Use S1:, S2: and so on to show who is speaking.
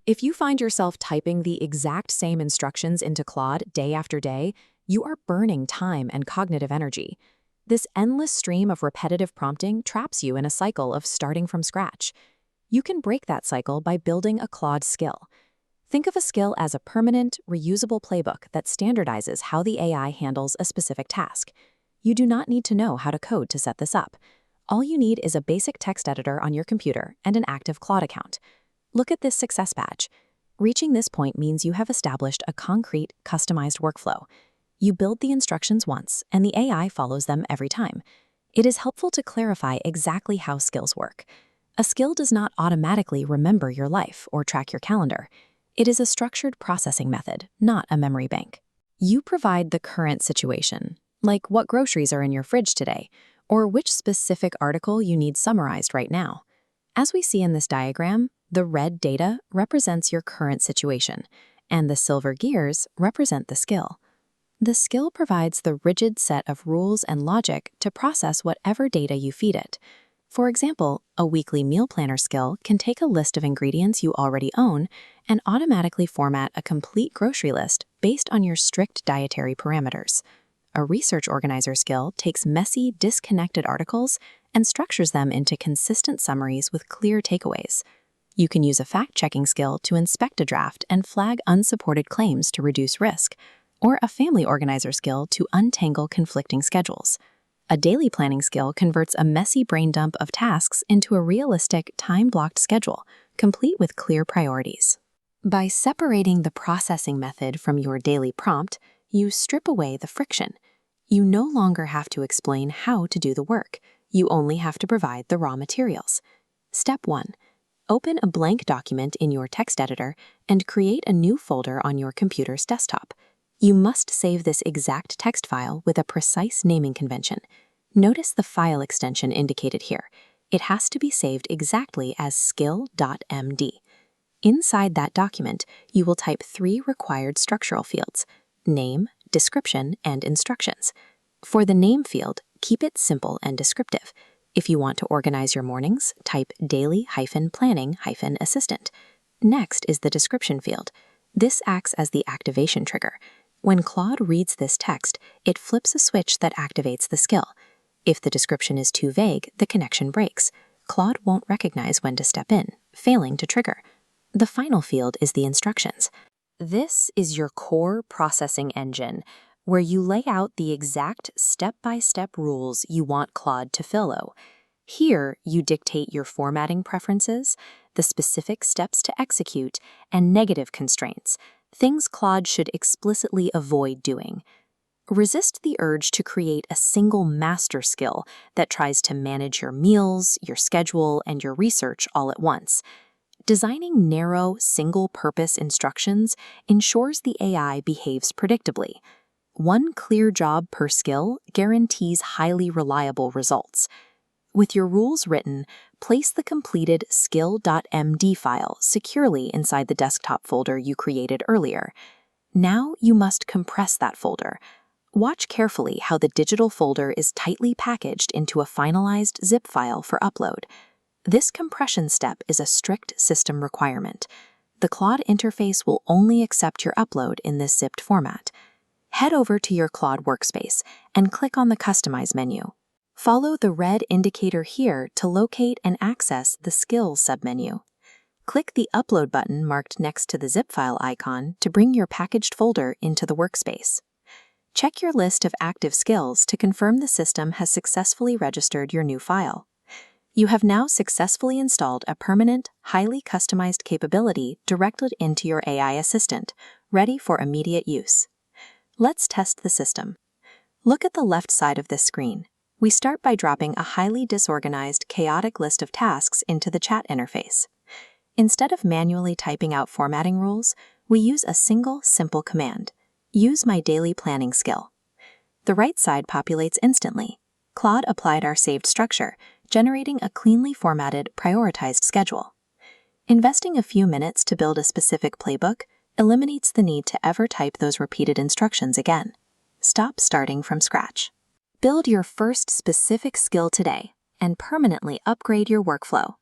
S1: If you find yourself typing the exact same instructions into Claude day after day, you are burning time and cognitive energy. This endless stream of repetitive prompting traps you in a cycle of starting from scratch. You can break that cycle by building a Claude skill. Think of a skill as a permanent, reusable playbook that standardizes how the AI handles a specific task. You do not need to know how to code to set this up. All you need is a basic text editor on your computer and an active Claude account. Look at this success badge. Reaching this point means you have established a concrete, customized workflow. You build the instructions once, and the AI follows them every time. It is helpful to clarify exactly how skills work. A skill does not automatically remember your life or track your calendar. It is a structured processing method, not a memory bank. You provide the current situation, like what groceries are in your fridge today, or which specific article you need summarized right now. As we see in this diagram, the red data represents your current situation, and the silver gears represent the skill. The skill provides the rigid set of rules and logic to process whatever data you feed it. For example, a weekly meal planner skill can take a list of ingredients you already own and automatically format a complete grocery list based on your strict dietary parameters. A research organizer skill takes messy, disconnected articles and structures them into consistent summaries with clear takeaways. You can use a fact-checking skill to inspect a draft and flag unsupported claims to reduce risk, or a family organizer skill to untangle conflicting schedules. A daily planning skill converts a messy brain dump of tasks into a realistic, time-blocked schedule, complete with clear priorities. By separating the processing method from your daily prompt, you strip away the friction. You no longer have to explain how to do the work. You only have to provide the raw materials. Step 1. Open a blank document in your text editor and create a new folder on your computer's desktop. You must save this exact text file with a precise naming convention. Notice the file extension indicated here. It has to be saved exactly as skill.md. Inside that document, you will type 3 required structural fields: name, description, and instructions. For the name field, keep it simple and descriptive. If you want to organize your mornings, type daily-planning-assistant. Next is the description field. This acts as the activation trigger. When Claude reads this text, it flips a switch that activates the skill. If the description is too vague, the connection breaks. Claude won't recognize when to step in, failing to trigger. The final field is the instructions. This is your core processing engine, where you lay out the exact step-by-step rules you want Claude to follow. Here, you dictate your formatting preferences, the specific steps to execute, and negative constraints, things Claude should explicitly avoid doing. Resist the urge to create a single master skill that tries to manage your meals, your schedule, and your research all at once. Designing narrow, single-purpose instructions ensures the AI behaves predictably. One clear job per skill guarantees highly reliable results. With your rules written, place the completed skill.md file securely inside the desktop folder you created earlier. Now you must compress that folder. Watch carefully how the digital folder is tightly packaged into a finalized zip file for upload. This compression step is a strict system requirement. The Claude interface will only accept your upload in this zipped format. Head over to your Claude workspace and click on the Customize menu. Follow the red indicator here to locate and access the Skills submenu. Click the Upload button marked next to the zip file icon to bring your packaged folder into the workspace. Check your list of active skills to confirm the system has successfully registered your new file. You have now successfully installed a permanent, highly customized capability directed into your AI assistant, ready for immediate use. Let's test the system. Look at the left side of this screen. We start by dropping a highly disorganized, chaotic list of tasks into the chat interface. Instead of manually typing out formatting rules, we use a single, simple command: use my daily planning skill. The right side populates instantly. Claude applied our saved structure, generating a cleanly formatted, prioritized schedule. Investing a few minutes to build a specific playbook eliminates the need to ever type those repeated instructions again. Stop starting from scratch. Build your first specific skill today and permanently upgrade your workflow.